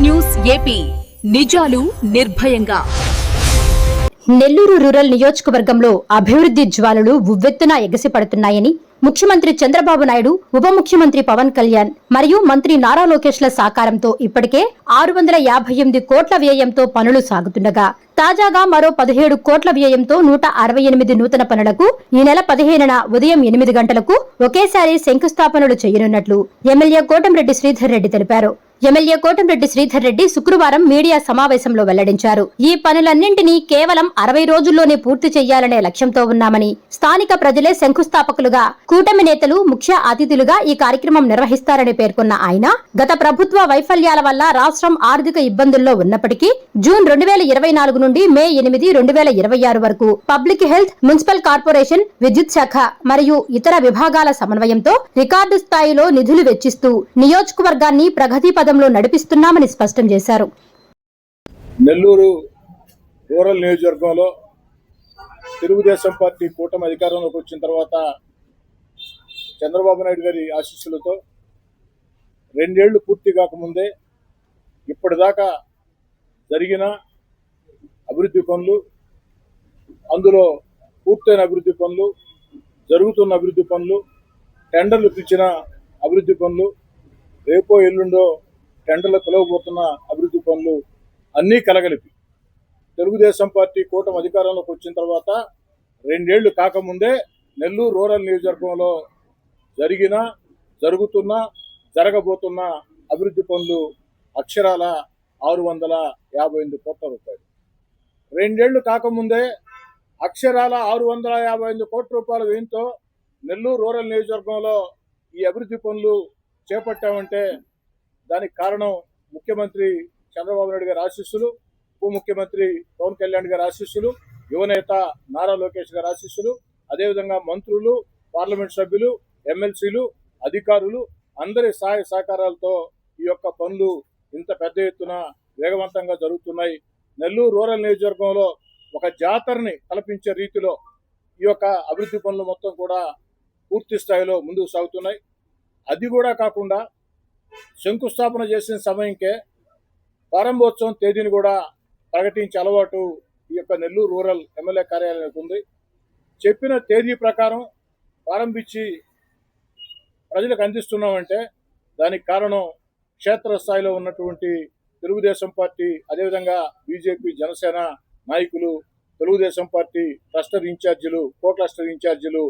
News AP నిజాలు నిర్భయంగా. Nellore rural నియోజకవర్గంలో అభివృద్ధి జ్వాలలు ఉవ్వెత్తున ఎగసిపడుతున్నాయని ముఖ్యమంత్రి చంద్రబాబు నాయుడు, ఉప ముఖ్యమంత్రి పవన్ కళ్యాణ్ మరియు మంత్రి నారా లోకేష్ల సహకారంతో ఇప్పటికే 658 కోట్ల వ్యయంతో పనులు సాగుతుండగా తాజాగా మరో 17 కోట్ల వ్యయంతో 168 నూతన పనులకు ఈ నెల 15న ఉదయం 8 గంటలకు ఒకేసారి శంకుస్థాపనలు చేయనున్నట్లు ఎమ్మెల్యే కోటంరెడ్డి శ్రీధర్ రెడ్డి తెలిపారు. ఎమ్మెల్యే కోటంరెడ్డి శ్రీధర్ రెడ్డి శుక్రవారం మీడియా సమావేశంలో వెల్లడించారు. ఈ పనులన్నింటినీ కేవలం 60 రోజుల్లోనే పూర్తి చేయాలనే లక్ష్యంతో ఉన్నామని, స్థానిక ప్రజలే శంకుస్థాపకులుగా, కూటమి నేతలు ముఖ్య అతిథులుగా ఈ కార్యక్రమం నిర్వహిస్తారని పేర్కొన్న ఆయన, గత ప్రభుత్వ వైఫల్యాల వల్ల రాష్ట్రం ఆర్థిక ఇబ్బందుల్లో ఉన్నప్పటికీ జూన్ 2024 నుండి మే 8, 2026 వరకు పబ్లిక్ హెల్త్, మున్సిపల్ కార్పొరేషన్, విద్యుత్ శాఖ మరియు ఇతర విభాగాల సమన్వయంతో రికార్డు స్థాయిలో నిధులు వెచ్చిస్తూ నియోజకవర్గాన్ని ప్రగతి పదంలో నడిపిస్తున్నామని స్పష్టం చేశారు. నెల్లూరు రూరల్ నియోజకవర్గంలో తెలుగుదేశం పార్టీ కూటమి అధికారంలోకి వచ్చిన తర్వాత చంద్రబాబు నాయుడు గారి ఆశీస్సులతో 2 ఏళ్లు పూర్తి కాకముందే ఇప్పటిదాకా జరిగిన అభివృద్ధి పనులు, అందులో పూర్తయిన అభివృద్ధి పనులు, జరుగుతున్న అభివృద్ధి పనులు, టెండర్లు పిలిచిన అభివృద్ధి పనులు, రేపో ఎల్లుండో టెండర్లు పిలవబోతున్న అభివృద్ధి పనులు అన్నీ కలగలిపి తెలుగుదేశం పార్టీ కూటమి అధికారంలోకి వచ్చిన తర్వాత 2 ఏళ్లు కాకముందే నెల్లూరు రూరల్ నియోజకవర్గంలో జరిగిన, జరుగుతున్న, జరగబోతున్న అభివృద్ధి పనులు అక్షరాల 658 కోట్ల రూపాయలు. 2 ఏళ్లు కాకముందే అక్షరాల 658 కోట్ల రూపాయల వ్యయంతో నెల్లూరు రూరల్ నియోజకవర్గంలో ఈ అభివృద్ధి పనులు చేపట్టామంటే దానికి కారణం ముఖ్యమంత్రి చంద్రబాబు నాయుడు గారి ఆశీస్సులు, ఉప ముఖ్యమంత్రి పవన్ కళ్యాణ్ గారి ఆశీస్సులు, యువనేత నారా లోకేష్ గారి ఆశీస్సులు, అదేవిధంగా మంత్రులు, పార్లమెంట్ సభ్యులు, ఎమ్మెల్సీలు, అధికారులు అందరి సహాయ సహకారాలతో ఈ యొక్క పనులు ఇంత పెద్ద ఎత్తున వేగవంతంగా జరుగుతున్నాయి. నెల్లూరు రూరల్ నియోజకవర్గంలో ఒక జాతరని కల్పించే రీతిలో ఈ యొక్క అభివృద్ధి పనులు మొత్తం కూడా పూర్తి స్థాయిలో ముందుకు సాగుతున్నాయి. అది కూడా కాకుండా శంకుస్థాపన చేసిన సమయంకే ప్రారంభోత్సవం తేదీని కూడా ప్రకటించే అలవాటు ఈ యొక్క నెల్లూరు రూరల్ ఎమ్మెల్యే కార్యాలయానికి ఉంది. చెప్పిన తేదీ ప్రకారం ప్రారంభించి ప్రజలకు అందిస్తున్నామంటే దానికి కారణం క్షేత్రస్థాయిలో ఉన్నటువంటి తెలుగుదేశం పార్టీ, అదేవిధంగా బీజేపీ, జనసేన నాయకులు, తెలుగుదేశం పార్టీ క్లస్టర్ ఇన్ఛార్జీలు, కో క్లస్టర్ ఇన్ఛార్జీలు,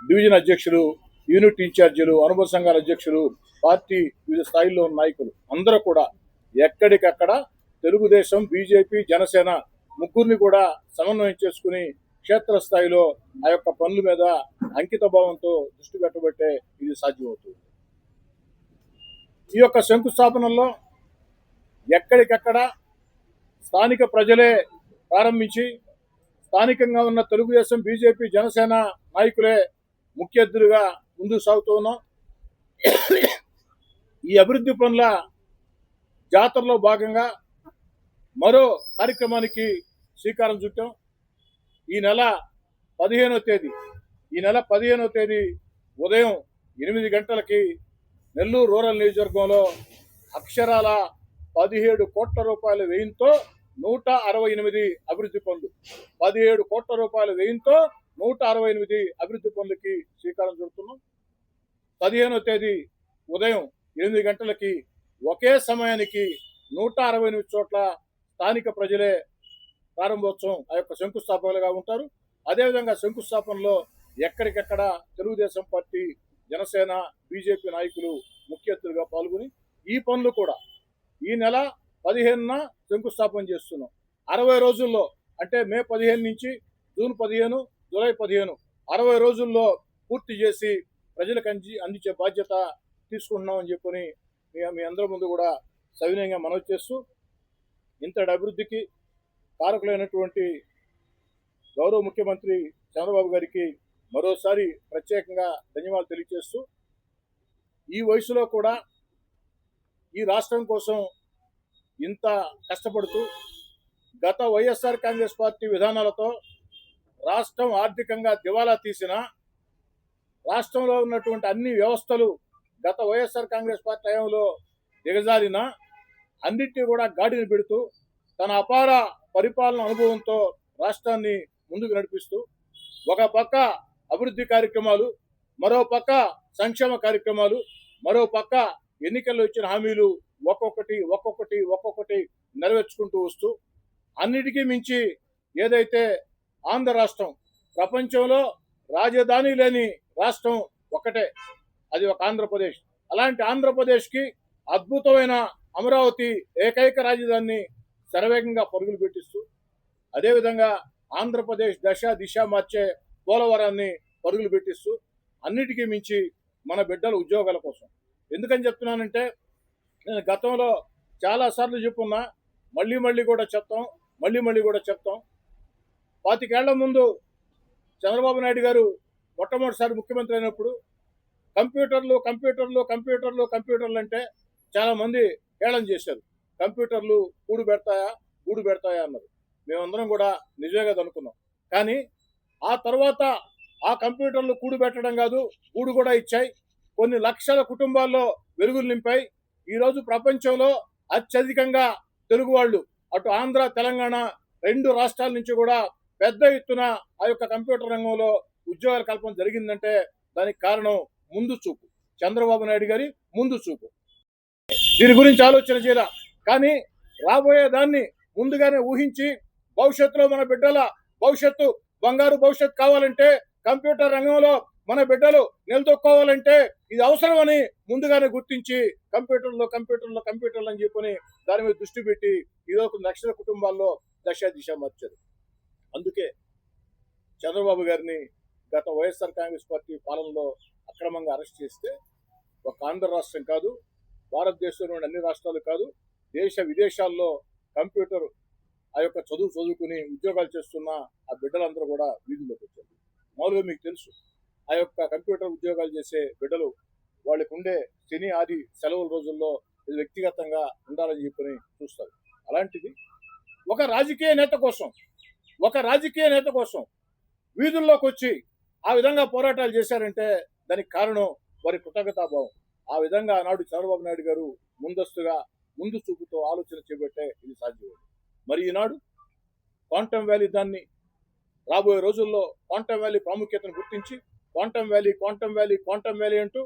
డివిజన్ అధ్యక్షులు, యూనిట్ ఇన్ఛార్జీలు, అనుబంధ సంఘాల అధ్యక్షులు, పార్టీ వివిధ స్థాయిల్లో ఉన్న నాయకులు అందరూ కూడా ఎక్కడికక్కడ తెలుగుదేశం, బీజేపీ, జనసేన ముగ్గురిని కూడా సమన్వయం చేసుకుని క్షేత్రస్థాయిలో ఆ యొక్క పనుల మీద అంకిత భావంతో దృష్టి పెట్టబట్టే ఇది సాధ్యమవుతుంది. ఈ యొక్క శంకుస్థాపనల్లో ఎక్కడికక్కడ స్థానిక ప్రజలే ప్రారంభించి స్థానికంగా ఉన్న తెలుగుదేశం, బీజేపీ, జనసేన నాయకులే ముఖ్య అతిథులుగా ముందుకు సాగుతూ ఉన్నాం. ఈ అభివృద్ధి పనుల జాతరలో భాగంగా మరో కార్యక్రమానికి శ్రీకారం చుట్టాం. ఈ నెల 15వ తేదీ ఉదయం 8 గంటలకి నెల్లూరు రూరల్ నియోజకవర్గంలో అక్షరాల 17 కోట్ల రూపాయల వ్యయంతో 168 అభివృద్ధి పనులు, 17 కోట్ల రూపాయల వ్యయంతో 168 అభివృద్ధి పనులకి శ్రీకారం చుడుతున్నాం. 15వ తేదీ ఉదయం 8 గంటలకి ఒకే సమయానికి 168 చోట్ల స్థానిక ప్రజలే ప్రారంభోత్సవం ఆ యొక్క శంకుస్థాపనలుగా ఉంటారు. అదేవిధంగా శంకుస్థాపనలో ఎక్కడికెక్కడ తెలుగుదేశం పార్టీ, జనసేన, బీజేపీ నాయకులు ముఖ్య అతిథులుగా పాల్గొని ఈ పనులు కూడా ఈ నెల 15న శంకుస్థాపన చేస్తున్నాం. 60 రోజుల్లో, అంటే మే 15 నుంచి జూన్ 15, జూలై 15, 60 రోజుల్లో పూర్తి చేసి ప్రజలకు అందించే బాధ్యత తీసుకుంటున్నామని చెప్పని మీ అందరి ముందు కూడా సవినయంగా మనవి చేస్తూ, ఇంతటి అభివృద్ధికి కారకులైనటువంటి గౌరవ ముఖ్యమంత్రి చంద్రబాబు గారికి మరోసారి ప్రత్యేకంగా ధన్యవాదాలు తెలియజేస్తూ, ఈ వయసులో కూడా ఈ రాష్ట్రం కోసం ఇంత కష్టపడుతూ గత వైఎస్ఆర్ కాంగ్రెస్ పార్టీ విధానాలతో రాష్ట్రం ఆర్థికంగా దివాలా తీసిన, రాష్ట్రంలో ఉన్నటువంటి అన్ని వ్యవస్థలు గత వైఎస్ఆర్ కాంగ్రెస్ పార్టీ హయాంలో దిగజారిన అన్నిటినీ కూడా గాడిని పెడుతూ తన అపార పరిపాలన అనుభవంతో రాష్ట్రాన్ని ముందుకు నడిపిస్తూ ఒక పక్క అభివృద్ధి కార్యక్రమాలు, మరో పక్క సంక్షేమ కార్యక్రమాలు, మరో పక్క ఎన్నికల్లో ఇచ్చిన హామీలు ఒక్కొక్కటి నెరవేర్చుకుంటూ వస్తూ, అన్నిటికీ మించి ఏదైతే ఆంధ్ర రాష్ట్రం ప్రపంచంలో రాజధాని లేని రాష్ట్రం ఒకటే, అది ఒక ఆంధ్రప్రదేశ్. అలాంటి ఆంధ్రప్రదేశ్కి అద్భుతమైన అమరావతి ఏకైక రాజధానిని శరవేగంగా పరుగులు పెట్టిస్తూ, అదేవిధంగా ఆంధ్రప్రదేశ్ దిశ మార్చే పోలవరాన్ని పరుగులు పెట్టిస్తూ, అన్నిటికీ మించి మన బిడ్డల ఉద్యోగాల కోసం. ఎందుకని చెప్తున్నానంటే, నేను గతంలో చాలాసార్లు చెప్పున్నా, మళ్ళీ కూడా చెప్తాం. 25 ఏళ్ల ముందు చంద్రబాబు నాయుడు గారు మొట్టమొదటిసారి ముఖ్యమంత్రి అయినప్పుడు కంప్యూటర్లు అంటే చాలామంది హేళన చేశారు. కంప్యూటర్లు గూడు పెడతాయా అన్నారు. మేమందరం కూడా నిజమే కదా అనుకున్నాం. కానీ ఆ తర్వాత ఆ కంప్యూటర్లు కూడు పెట్టడం కాదు, గూడు కూడా ఇచ్చాయి. కొన్ని లక్షల కుటుంబాల్లో వెలుగులు నింపాయి. ఈరోజు ప్రపంచంలో అత్యధికంగా తెలుగు వాళ్ళు అటు ఆంధ్ర, తెలంగాణ 2 రాష్ట్రాల నుంచి కూడా పెద్ద ఎత్తున ఆ యొక్క కంప్యూటర్ రంగంలో ఉద్యోగాల కల్పన జరిగిందంటే దానికి కారణం ముందు చూపు, చంద్రబాబు నాయుడు గారి ముందు చూపు. దీని గురించి ఆలోచన చేయాల. కానీ రాబోయే దాన్ని ముందుగానే ఊహించి భవిష్యత్తులో మన బిడ్డల భవిష్యత్తు బంగారు భవిష్యత్తు కావాలంటే, కంప్యూటర్ రంగంలో మన బిడ్డలు నిలదొక్కోవాలంటే ఇది అవసరమని ముందుగానే గుర్తించి కంప్యూటర్లు అని చెప్పని దాని మీద దృష్టి పెట్టి ఈరోజు లక్షల కుటుంబాల్లో దిశ మార్చారు. అందుకే చంద్రబాబు గారిని గత వైఎస్ఆర్ కాంగ్రెస్ పార్టీ పాలనలో అక్రమంగా అరెస్ట్ చేస్తే ఒక ఆంధ్ర రాష్ట్రం కాదు, భారతదేశంలోని అన్ని రాష్ట్రాలు కాదు, దేశ విదేశాల్లో కంప్యూటర్ ఆ యొక్క చదువుకుని ఉద్యోగాలు చేస్తున్న ఆ బిడ్డలందరూ కూడా వీధుల్లోకి వచ్చారు. మామూలుగా మీకు తెలుసు, ఆ యొక్క కంప్యూటర్ ఉద్యోగాలు చేసే బిడ్డలు వాళ్ళకు ఉండే శని ఆది సెలవుల రోజుల్లో ఇది వ్యక్తిగతంగా ఉండాలని చెప్పని చూస్తారు. అలాంటిది ఒక రాజకీయ నేత కోసం వీధుల్లోకి వచ్చి ఆ విధంగా పోరాటాలు చేశారంటే దానికి కారణం వారి కృతజ్ఞతాభావం. ఆ విధంగా ఆనాడు చంద్రబాబు నాయుడు గారు ముందు చూపుతో ఆలోచన చేపట్టే ఇది సాధ్యమైంది. మరి ఈనాడు క్వాంటమ్ వ్యాలీ దాన్ని రాబోయే రోజుల్లో క్వాంటమ్ వ్యాలీ ప్రాముఖ్యతను గుర్తించి క్వాంటమ్ వ్యాలీ అంటూ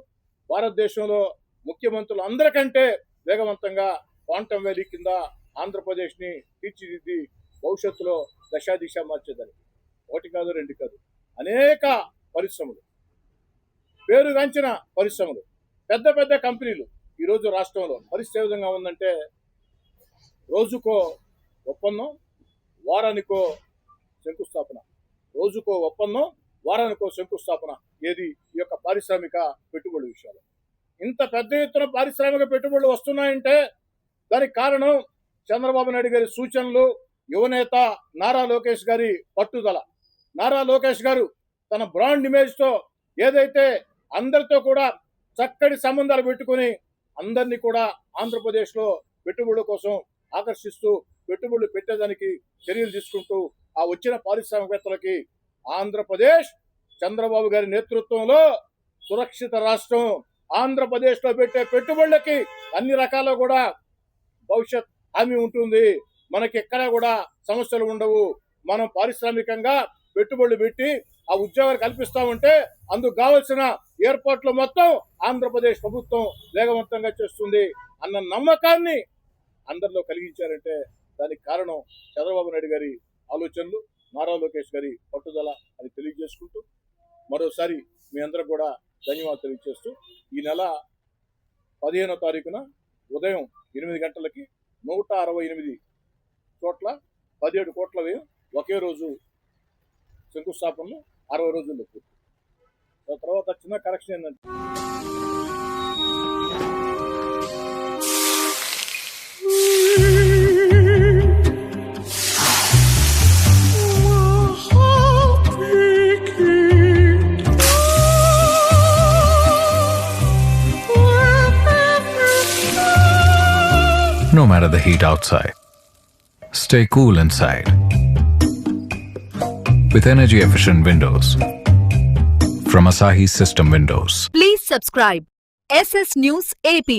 భారతదేశంలో ముఖ్యమంత్రులు అందరికంటే వేగవంతంగా క్వాంటమ్ వ్యాలీ కింద ఆంధ్రప్రదేశ్ని తీర్చిదిద్ది భవిష్యత్తులో దిశ మార్చేదానికి 1 కాదు 2 కాదు అనేక పరిశ్రమలు, పేరుగాంచిన పరిశ్రమలు, పెద్ద కంపెనీలు ఈరోజు రాష్ట్రంలో. పరిస్థితి ఏ విధంగా ఉందంటే, రోజుకో ఒప్పందం, వారానికో శంకుస్థాపన. ఏది ఈ యొక్క పారిశ్రామిక పెట్టుబడుల విషయాలు. ఇంత పెద్ద ఎత్తున పారిశ్రామిక పెట్టుబడులు వస్తున్నాయంటే దానికి కారణం చంద్రబాబు నాయుడు గారి సూచనలు, యువనేత నారా లోకేష్ గారి పట్టుదల. నారా లోకేష్ గారు తన బ్రాండ్ ఇమేజ్తో ఏదైతే అందరితో కూడా చక్కటి సంబంధాలు పెట్టుకుని అందరినీ కూడా ఆంధ్రప్రదేశ్లో పెట్టుబడుల కోసం ఆకర్షిస్తూ పెట్టుబడులు పెట్టేదానికి చర్యలు తీసుకుంటూ ఆ వచ్చిన పారిశ్రామికవేత్తలకి ఆంధ్రప్రదేశ్ చంద్రబాబు గారి నేతృత్వంలో సురక్షిత రాష్ట్రం. ఆంధ్రప్రదేశ్లో పెట్టే పెట్టుబడులకి అన్ని రకాల కూడా భవిష్యత్ హామీ ఉంటుంది. మనకి ఎక్కడా కూడా సమస్యలు ఉండవు. మనం పారిశ్రామికంగా పెట్టుబడులు పెట్టి ఆ ఉద్యోగాలు కల్పిస్తామంటే అందుకు కావలసిన ఏర్పాట్లు మొత్తం ఆంధ్రప్రదేశ్ ప్రభుత్వం వేగవంతంగా చేస్తుంది అన్న నమ్మకాన్ని అందరిలో కలిగించారంటే దానికి కారణం చంద్రబాబు నాయుడు గారి ఆలోచనలు, నారా లోకేష్ గారి పట్టుదల అని తెలియజేసుకుంటూ మరోసారి మీ అందరూ కూడా ధన్యవాదాలు తెలియజేస్తూ ఈ నెల 15వ తారీఖున ఉదయం 8 గంటలకి 168 చోట్ల 17 కోట్ల వ్యయం ఒకే రోజు శంకుస్థాపనలు 60 రోజుల్లో పూర్తి. తర్వాత చిన్న కరెక్షన్ ఏంటంటే No matter the heat outside, stay cool inside with energy-efficient windows from Asahi System Windows. Please subscribe SS News AP.